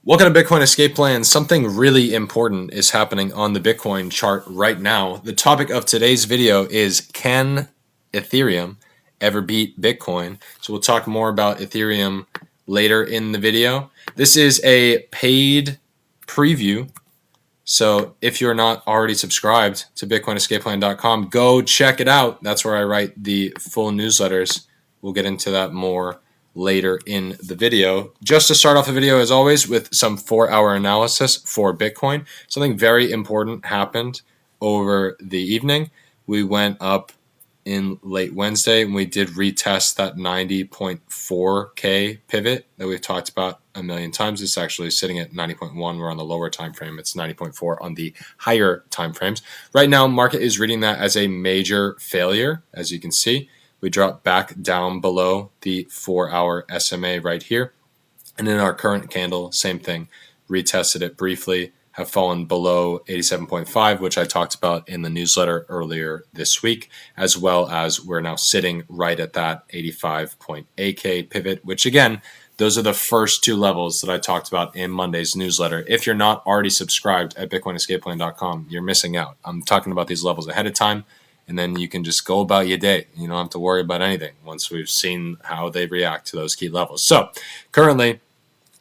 Welcome to Bitcoin Escape Plan. Something really important is happening on the Bitcoin chart right now. The topic of today's video is, can Ethereum ever beat Bitcoin? So we'll talk more about Ethereum later in the video. This is a paid preview. So if you're not already subscribed to BitcoinEscapePlan.com, go check it out. That's where I write the full newsletters. We'll get into that more later in the video. Just to start off the video, as always, with some 4-hour analysis for Bitcoin. Something very important happened over the evening. We went up in late Wednesday and we did retest that 90.4K pivot that we've talked about a million times. It's actually sitting at 90.1. We're on the lower time frame. It's 90.4 on the higher time frames. Right now, market is reading that as a major failure. As you can see, we dropped back down below the 4-hour SMA right here. And in our current candle, same thing. Retested it briefly, have fallen below 87.5, which I talked about in the newsletter earlier this week, as well as we're now sitting right at that 85.8K pivot, which again, those are the first two levels that I talked about in Monday's newsletter. If you're not already subscribed at BitcoinEscapePlan.com, you're missing out. I'm talking about these levels ahead of time, and then you can just go about your day. You don't have to worry about anything once we've seen how they react to those key levels. So currently,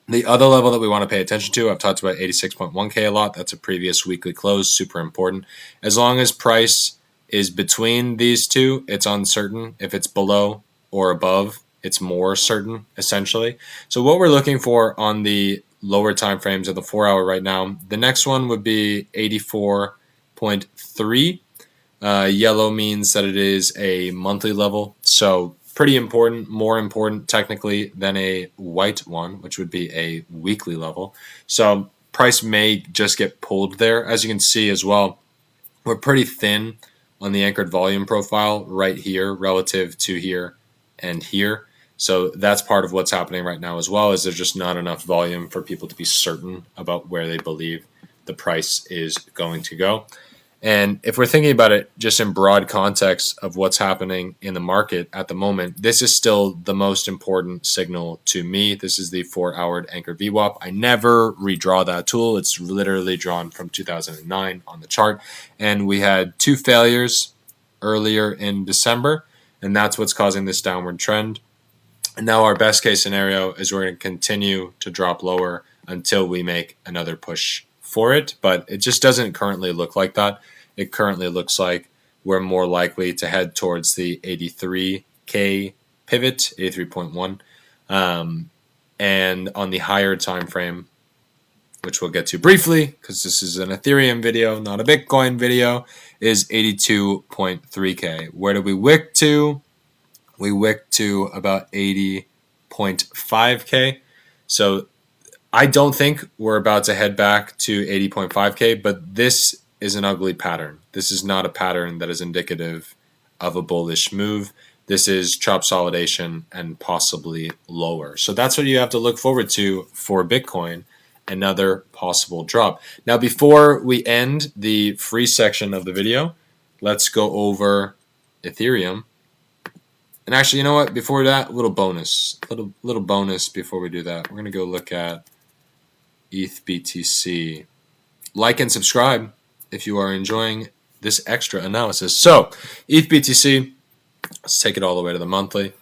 the other level that we want to pay attention to, I've talked about 86.1K a lot. That's a previous weekly close, super important. As long as price is between these two, it's uncertain. If it's below or above, it's more certain, essentially. So what we're looking for on the lower time frames of the 4-hour right now, the next one would be 84.3. Yellow means that it is a monthly level. So pretty important, more important technically than a white one, which would be a weekly level. So price may just get pulled there. As you can see as well, we're pretty thin on the anchored volume profile right here relative to here and here. So that's part of what's happening right now as well, is there's just not enough volume for people to be certain about where they believe the price is going to go. And if we're thinking about it just in broad context of what's happening in the market at the moment, this is still the most important signal to me. This is the 4-hour anchor VWAP. I never redraw that tool. It's literally drawn from 2009 on the chart. And we had two failures earlier in December, and that's what's causing this downward trend. And now our best case scenario is we're going to continue to drop lower until we make another push for it, but it just doesn't currently look like that. It currently looks like we're more likely to head towards the 83K pivot, 83.1. And on the higher time frame, which we'll get to briefly because this is an Ethereum video, not a Bitcoin video, is 82.3K. Where do we wick to? We wick to about 80.5K. So I don't think we're about to head back to 80.5K, but this is an ugly pattern. This is not a pattern that is indicative of a bullish move. This is chop consolidation and possibly lower. So that's what you have to look forward to for Bitcoin, another possible drop. Now, before we end the free section of the video, let's go over Ethereum. And actually, you know what? Before that, little bonus before we do that. We're going to go look at ETH BTC. Like and subscribe if you are enjoying this extra analysis. So, ETH BTC, let's take it all the way to the monthly.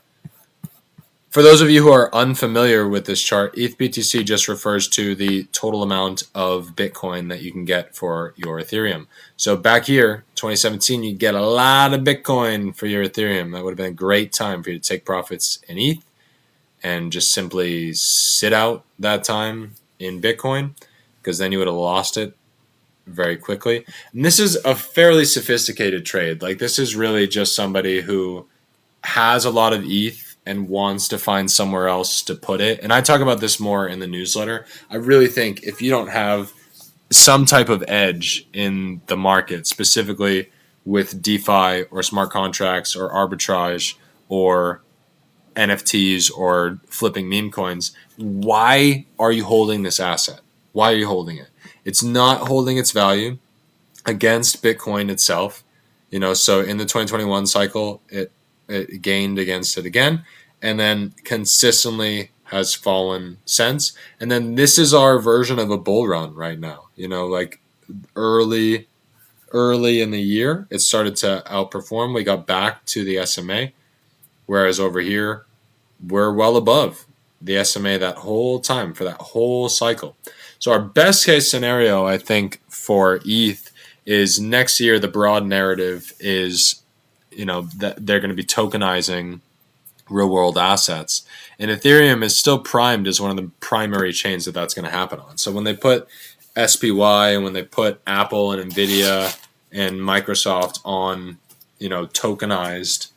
For those of you who are unfamiliar with this chart, ETH BTC just refers to the total amount of Bitcoin that you can get for your Ethereum. So back here, 2017, you get a lot of Bitcoin for your Ethereum. That would have been a great time for you to take profits in ETH and just simply sit out that time in Bitcoin, because then you would have lost it very quickly. And this is a fairly sophisticated trade. Like, this is really just somebody who has a lot of ETH and wants to find somewhere else to put it. And I talk about this more in the newsletter. I really think if you don't have some type of edge in the market, specifically with DeFi or smart contracts or arbitrage or NFTs or flipping meme coins, why are you holding this asset? Why are you holding it? It's not holding its value against Bitcoin itself. So in the 2021 cycle, it gained against it again, and then consistently has fallen since. And then this is our version of a bull run right now. Like early in the year, it started to outperform. We got back to the SMA, whereas over here, we're well above the SMA that whole time for that whole cycle. So our best case scenario, I think, for ETH is next year. The broad narrative is, that they're going to be tokenizing real world assets, and Ethereum is still primed as one of the primary chains that's going to happen on. So when they put SPY and when they put Apple and Nvidia and Microsoft on, tokenized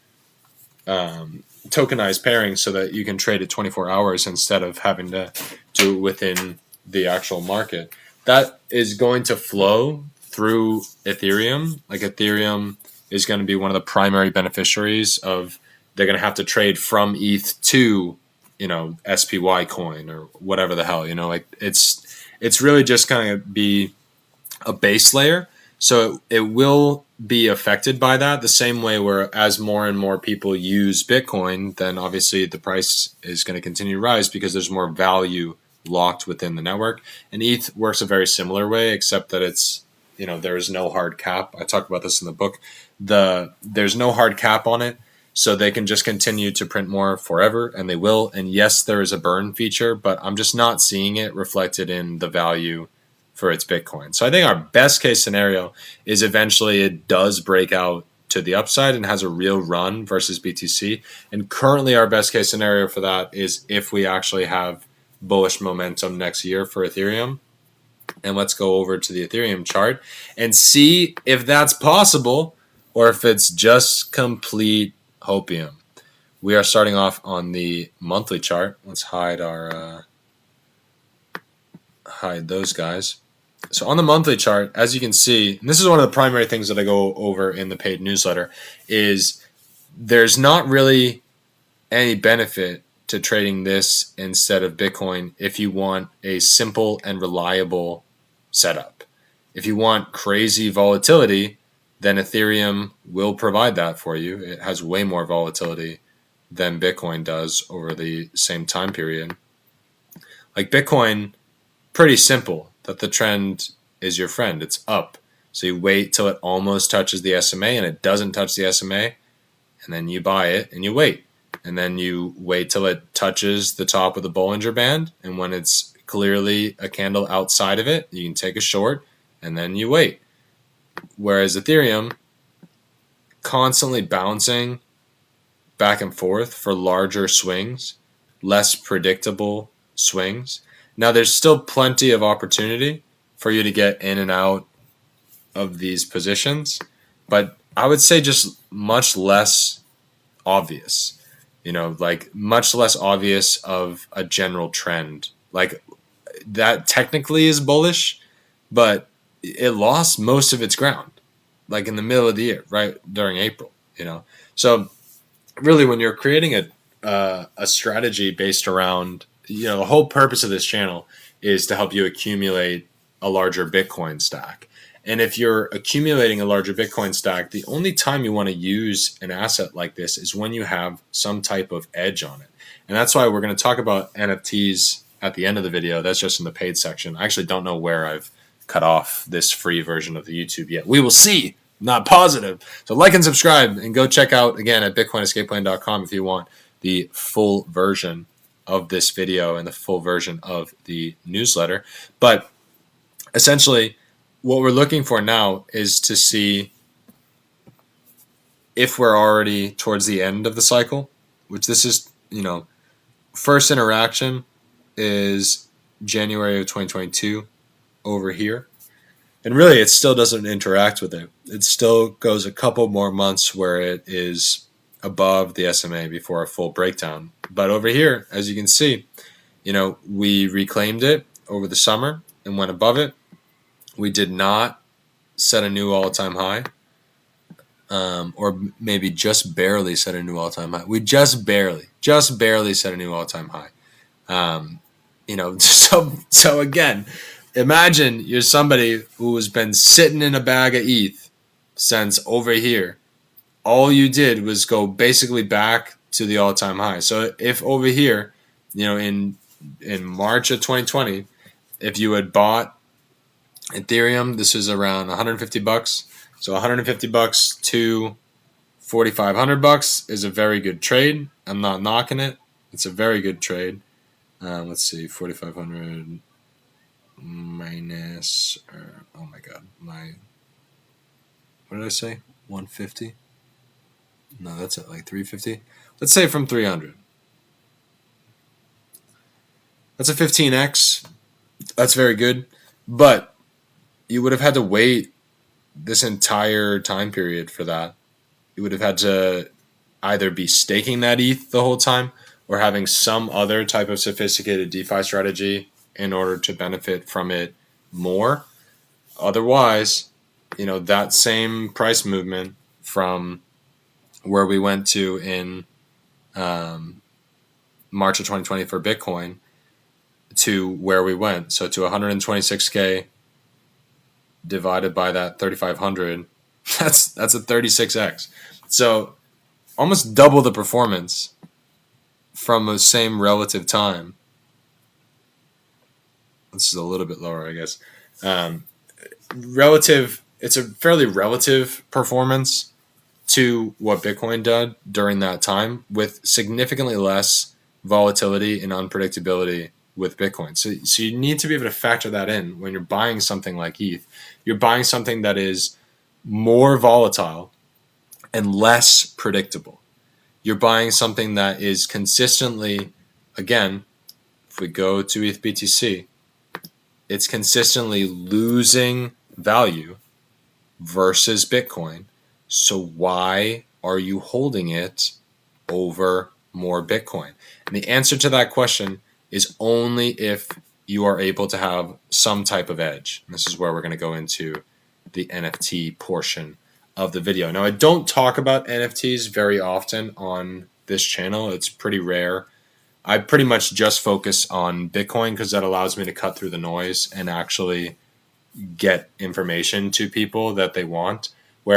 pairings so that you can trade it 24 hours instead of having to do it within the actual market, that is going to flow through Ethereum. Like Ethereum is going to be one of the primary beneficiaries of, they're going to have to trade from ETH to, SPY coin or whatever the hell, like it's really just kind of be a base layer. So it will be affected by that the same way where as more and more people use Bitcoin, then obviously the price is going to continue to rise because there's more value locked within the network. And ETH works a very similar way, except that it's, there is no hard cap. I talk about this in the book. There's no hard cap on it. So they can just continue to print more forever, and they will. And yes, there is a burn feature, but I'm just not seeing it reflected in the value for its Bitcoin. So I think our best case scenario is eventually it does break out to the upside and has a real run versus BTC. And currently our best case scenario for that is if we actually have bullish momentum next year for Ethereum. And let's go over to the Ethereum chart and see if that's possible or if it's just complete hopium. We are starting off on the monthly chart. Let's hide those guys. So on the monthly chart, as you can see, and this is one of the primary things that I go over in the paid newsletter, is there's not really any benefit to trading this instead of Bitcoin if you want a simple and reliable setup. If you want crazy volatility, then Ethereum will provide that for you. It has way more volatility than Bitcoin does over the same time period. Like Bitcoin, pretty simple that the trend is your friend. It's up. So you wait till it almost touches the SMA and it doesn't touch the SMA, and then you buy it and you wait. And then you wait till it touches the top of the Bollinger Band, and when it's clearly a candle outside of it, you can take a short and then you wait. Whereas Ethereum, constantly bouncing back and forth for larger swings, less predictable swings. Now, there's still plenty of opportunity for you to get in and out of these positions, but I would say just much less obvious, like much less obvious of a general trend. Like that technically is bullish, but it lost most of its ground, like in the middle of the year, right during April, So really, when you're creating a strategy based around, the whole purpose of this channel is to help you accumulate a larger Bitcoin stack. And if you're accumulating a larger Bitcoin stack, the only time you want to use an asset like this is when you have some type of edge on it. And that's why we're going to talk about NFTs at the end of the video. That's just in the paid section. I actually don't know where I've cut off this free version of the YouTube yet. We will see. Not positive. So like and subscribe and go check out again at bitcoinescapeplan.com if you want the full version of this video and the full version of the newsletter. But essentially, what we're looking for now is to see if we're already towards the end of the cycle, which this is, first interaction is January of 2022 over here. And really, it still doesn't interact with it. It still goes a couple more months where it is above the SMA before a full breakdown. But over here, as you can see, we reclaimed it over the summer and went above it. We did not set a new all-time high, or maybe just barely set a new all-time high. We just barely set a new all-time high. So again, imagine you're somebody who has been sitting in a bag of ETH since over here. All you did was go basically back to the all-time high. So if over here in March of 2020, if you had bought Ethereum, this is around $150. So $150 to $4,500 is a very good trade. I'm not knocking it. It's a very good trade. Let's see, 4,500 minus. Oh my God, what did I say? 150? No, that's at like 350. Let's say from 300. That's a 15x. That's very good, but you would have had to wait this entire time period for that. You would have had to either be staking that ETH the whole time or having some other type of sophisticated DeFi strategy in order to benefit from it more. Otherwise, that same price movement from where we went to in March of 2020 for Bitcoin to where we went, so to 126K divided by that 3,500, that's a 36x. So almost double the performance from the same relative time. This is a little bit lower, I guess. It's a fairly relative performance to what Bitcoin did during that time, with significantly less volatility and unpredictability with Bitcoin. So you need to be able to factor that in when you're buying something like ETH. You're buying something that is more volatile and less predictable. You're buying something that is consistently, again, if we go to ETH BTC, it's consistently losing value versus Bitcoin. So why are you holding it over more Bitcoin? And the answer to that question is only if you are able to have some type of edge. And this is where we're going to go into the NFT portion of the video. Now, I don't talk about NFTs very often on this channel. It's pretty rare. I pretty much just focus on Bitcoin because that allows me to cut through the noise and actually get information to people that they want.